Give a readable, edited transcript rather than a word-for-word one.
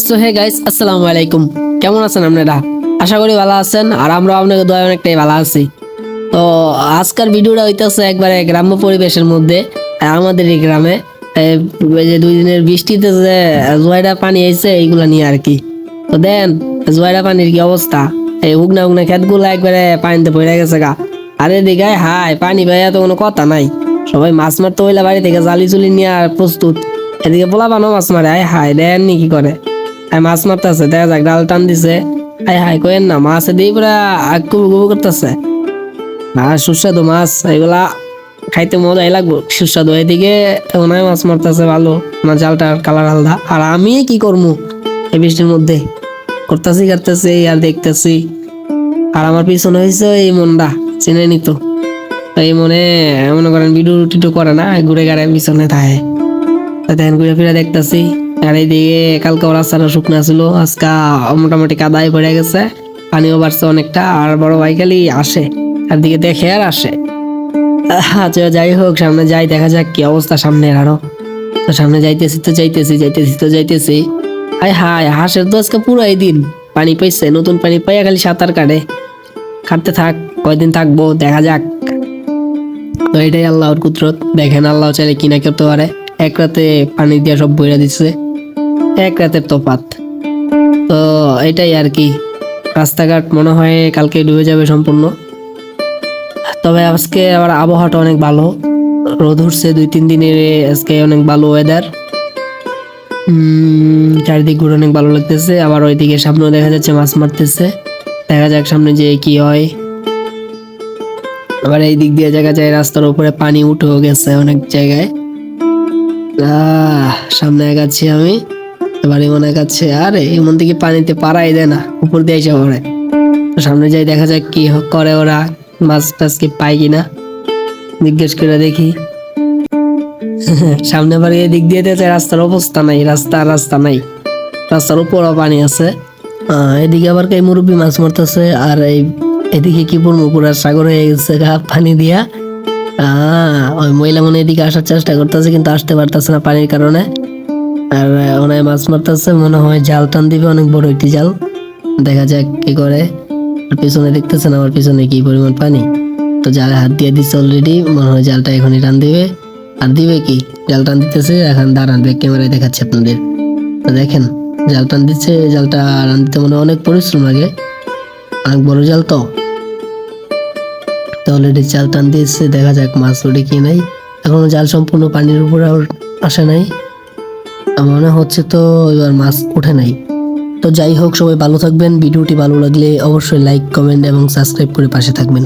So hey guys, আসসালামু আলাইকুম। কেমন আছেন আপনারা? আশা করি ভালো আছেন, আর আমরা আপনাদের দয়া অনেকটাই ভালো আছি। তো আজকের ভিডিওটা হইতেছে একবারে গ্রাম্য পরিবেশের মধ্যে। আমাদের এই গ্রামে এই যে 2 দিনের বৃষ্টিতে যে জোয়ারা পানি আইছে এইগুলা নিয়ে আর কি। তো দেন জোয়ারা পানির কি অবস্থা, এই উগনা উগনা ক্ষেতগুলো একবারে পানিতে পড়ে গেছে গা। আর এদিকে হাই পানি ভাইয়া তো কোনো কথা নাই, সবাই মাছ মারতে হইলে বাড়ি থেকে জালি চুলি নিয়ে আর প্রস্তুত। এদিকে পোলা বানো মাছ মারে, আয় হাই দেন নি কি করে মাছ মারতেছে, দেখা যাক ডাল টান দিছে। আয় হাই কয়েন না মাছ দিয়ে পুরা কুবু কুবু করতেছে। আর সুস্বাদু মাছ এগুলা খাইতে মজাই লাগবো, সুস্বাদু। এদিকে ওনায় মাছ মারতেছে ভালো, আমার জালটার কালার আলাদা। আর আমি কি করবো এই বৃষ্টির মধ্যে, করতেছি কাটতেছি আর দেখতেছি। আর আমার পিছনে হয়েছে এই মনটা চিনে নিত, এই মনে মনে করেন ভিডিও টিডিও করে না, ঘুরে গাড়ে পিছনে থাকে। দেখেন ঘুরে ফিরে দেখতেছি। আর এইদিকে কালকে রাস্তাটা শুকনা ছিল, আজকে মোটামুটি কাদায় পড়ে গেছে, পানিও বাড়ছে অনেকটা। আর বড় ভাই খালি আসে আর দিকে দেখে আর আসে। আচ্ছা যাই হোক, সামনে যাই, দেখা যাক কি অবস্থা সামনে। আরো তো সামনে যাইতেছি। হাই হাই হাঁসের তো আজকে পুরো এই দিন পানি পাইছে, নতুন পানি পাইয়া খালি সাঁতার কাটতে থাক। কয়দিন থাকবো দেখা যাক। তো এটাই আল্লাহর কুদরত, দেখেন আল্লাহ চাইলে কিনা করতে পারে। এক রাতে পানি দিয়ে সব বইরা দিচ্ছে, এক রাতের তফাৎ। তো এটাই আর কি, রাস্তাঘাট মনে হয় কালকে ডুবে যাবে সম্পূর্ণ। তবে আজকে আবার আবহাওয়াটা অনেক ভালো, রোদ উঠছে 2-3 দিনের, আজকে অনেক ভালো ওয়েদার। চারিদিক ঘুরে অনেক ভালো লাগতেছে। আবার ওইদিকে সামনেও দেখা যাচ্ছে মাছ মারতেছে, দেখা যাক সামনে যে কি হয়। আবার এই দিক দিয়ে দেখা যায় রাস্তার উপরে পানি উঠেও গেছে অনেক জায়গায়। সামনে এগাচ্ছি আমি, এবার এমন এগাচ্ছে, আরে এমন দিকে পানিতে পারাই দেয় না, উপর দিয়ে এসে পড়ে। তো সামনে যাই, দেখা যাক কি করে ওরা, মাছ টাছ কি পায় কিনা জিজ্ঞেস করে দেখি। সামনে আবার এই দিক দিয়ে দেখছে রাস্তার অবস্থা নাই, রাস্তা নাই, রাস্তার উপরও পানি আছে। এদিকে আবার কই মুরব্বী মাছ মারতেছে। আর এদিকে কি বলবো, পুরা সাগর হয়ে গেছে গা পানি দিয়া। ওই মহিলা মনে এদিকে আসার চেষ্টা করতেছে, কিন্তু আসতে পারতেছে না পানির কারণে। আর ওনায় মাছ মারতেছে, মনে হয় জাল টান দিবে, অনেক বড় একটি জাল। দেখা যাক কি করে। আর পিছনে দেখতেছেন আমার পিছনে কি পরিমাণ পানি। তো জালে হাত দিয়ে দিচ্ছে অলরেডি, মনে হয় জালটা এখনই টান দিবে। আর দিবে কি, জাল টান দিতেছে, এখন দাঁড়ান ব্যাক ক্যামেরায় দেখাচ্ছে আপনাদের। তো দেখেন জাল টান দিচ্ছে, জালটা টান দিতে মনে অনেক পরিশ্রম লাগে, অনেক বড় জাল তো। অলরেডি জাল টান দিয়েছে, দেখা যাক মাছ ওঠে কি নাই। এখনো জাল সম্পূর্ণ পানির উপরে আসে নাই, মনে হচ্ছে তো এবার মাছ ওঠে নাই। তো যাই হোক, সবাই ভালো থাকবেন। ভিডিওটি ভালো লাগলে অবশ্যই লাইক, কমেন্ট এবং সাবস্ক্রাইব করে পাশে থাকবেন।